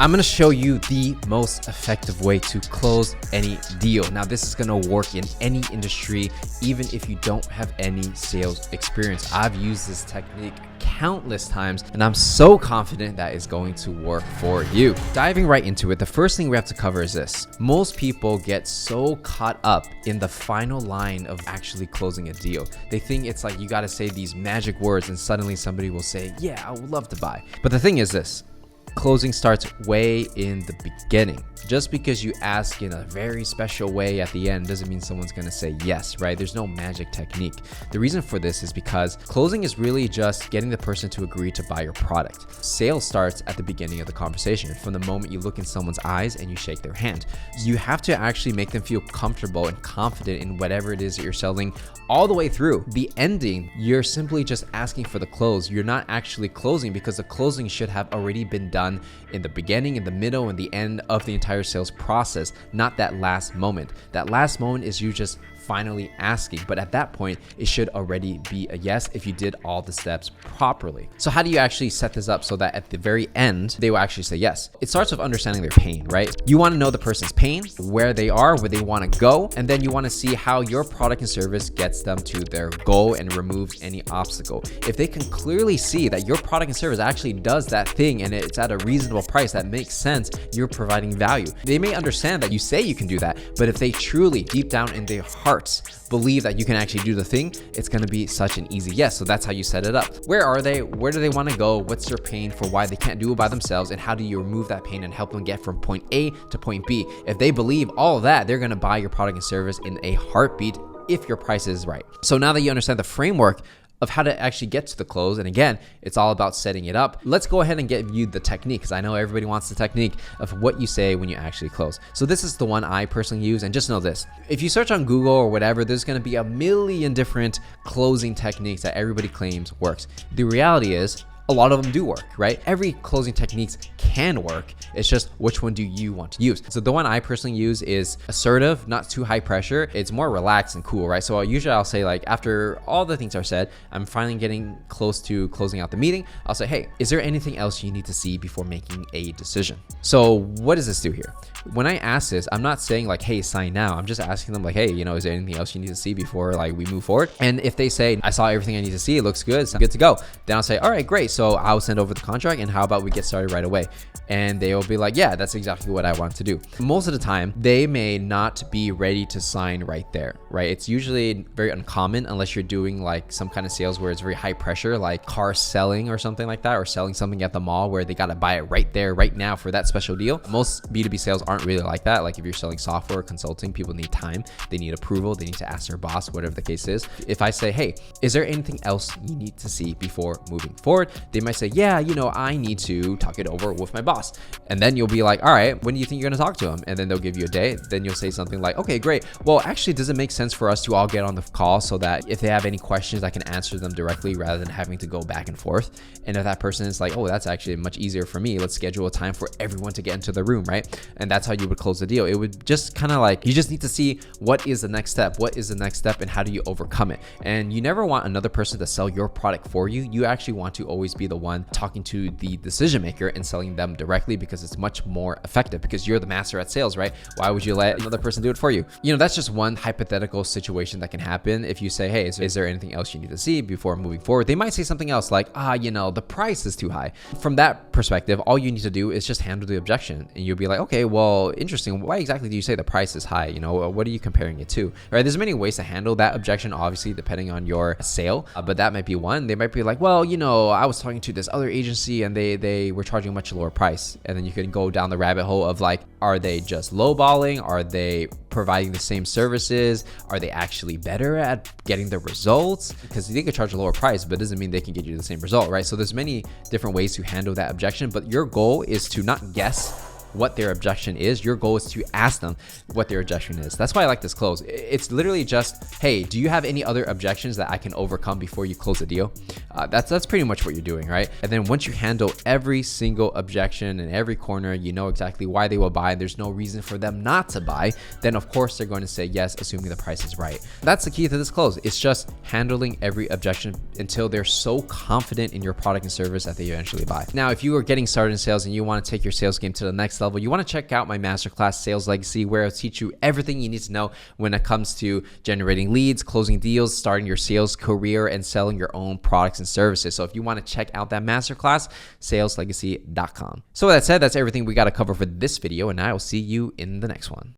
I'm gonna show you the most effective way to close any deal. Now, this is gonna work in any industry, even if you don't have any sales experience. I've used this technique countless times, and I'm so confident that it's going to work for you. Diving right into it, the first thing we have to cover is this. Most people get so caught up in the final line of actually closing a deal. They think it's like you gotta say these magic words and suddenly somebody will say, yeah, I would love to buy. But the thing is this. Closing starts way in the beginning. Just because you ask in a very special way at the end doesn't mean someone's gonna say yes, right? There's no magic technique. The reason for this is because closing is really just getting the person to agree to buy your product. Sales starts at the beginning of the conversation, from the moment you look in someone's eyes and you shake their hand. You have to actually make them feel comfortable and confident in whatever it is that you're selling all the way through. The ending, you're simply just asking for the close. You're not actually closing because the closing should have already been done in the beginning, in the middle, and the end of the entire sales process, not that last moment. That last moment is you just finally asking, but at that point it should already be a yes if you did all the steps properly. So how do you actually set this up so that at the very end they will actually say yes? It starts with understanding their pain, right? You want to know the person's pain, where they are, where they want to go, and then you want to see how your product and service gets them to their goal and removes any obstacle. If they can clearly see that your product and service actually does that thing and it's at a reasonable price that makes sense, you're providing value. They may understand that you say you can do that, but if they truly deep down in their heart believe that you can actually do the thing, it's going to be such an easy yes. So that's how you set it up. Where are they? Where do they want to go? What's their pain for why they can't do it by themselves? And how do you remove that pain and help them get from point A to point B? If they believe all of that, they're going to buy your product and service in a heartbeat if your price is right. So now that you understand the framework of how to actually get to the close, and again, it's all about setting it up. Let's go ahead and give you the technique, because I know everybody wants the technique of what you say when you actually close. So this is the one I personally use, and just know this. If you search on Google or whatever, there's gonna be a million different closing techniques that everybody claims works. The reality is, a lot of them do work, right? Every closing techniques can work. It's just which one do you want to use? So the one I personally use is assertive, not too high pressure. It's more relaxed and cool, right? So usually I'll say, like, after all the things are said, I'm finally getting close to closing out the meeting. I'll say, hey, is there anything else you need to see before making a decision? So what does this do here? When I ask this, I'm not saying like, hey, sign now. I'm just asking them like, hey, is there anything else you need to see before like we move forward? And if they say, I saw everything I need to see, it looks good, so I'm good to go. Then I'll say, all right, great. So I'll send over the contract, and how about we get started right away? And they will be like, yeah, that's exactly what I want to do. Most of the time, they may not be ready to sign right there, right? It's usually very uncommon unless you're doing like some kind of sales where it's very high pressure, like car selling or something like that, or selling something at the mall where they got to buy it right there, right now for that special deal. Most B2B sales aren't really like that. Like if you're selling software or consulting, people need time, they need approval, they need to ask their boss, whatever the case is. If I say, hey, is there anything else you need to see before moving forward? They might say, yeah, I need to talk it over with my boss. And then you'll be like, all right, when do you think you're going to talk to them? And then they'll give you a day. Then you'll say something like, okay, great. Well, actually, does it make sense for us to all get on the call so that if they have any questions, I can answer them directly rather than having to go back and forth? And if that person is like, oh, that's actually much easier for me, let's schedule a time for everyone to get into the room, right? And that's how you would close the deal. It would just kind of like, you just need to see what is the next step, and how do you overcome it? And you never want another person to sell your product for you. You actually want to always be the one talking to the decision maker and selling them directly, because it's much more effective, because you're the master at sales, right? Why would you let another person do it for you? That's just one hypothetical situation that can happen. If you say, hey, is there anything else you need to see before moving forward? They might say something else like, the price is too high. From that perspective, all you need to do is just handle the objection, and you'll be like, okay, well, interesting. Why exactly do you say the price is high? What are you comparing it to? Right? There's many ways to handle that objection, obviously, depending on your sale, but that might be one. They might be like, well, I was talking to this other agency and they were charging a much lower price. And then you can go down the rabbit hole of like, are they just lowballing? Are they providing the same services? Are they actually better at getting the results? Because they could charge a lower price, but it doesn't mean they can get you the same result, right? So there's many different ways to handle that objection, but your goal is to not guess what their objection is. Your goal is to ask them what their objection is. That's why I like this close. It's literally just, hey, do you have any other objections that I can overcome before you close the deal? That's pretty much what you're doing, right? And then once you handle every single objection in every corner, you know exactly why they will buy, there's no reason for them not to buy, then of course they're going to say yes, assuming the price is right. That's the key to this close. It's just handling every objection until they're so confident in your product and service that they eventually buy. Now, if you are getting started in sales and you want to take your sales game to the next level, you want to check out my masterclass, Sales Legacy, where I'll teach you everything you need to know when it comes to generating leads, closing deals, starting your sales career, and selling your own products and services. So if you want to check out that masterclass, saleslegacy.com. So with that said, that's everything we got to cover for this video, and I will see you in the next one.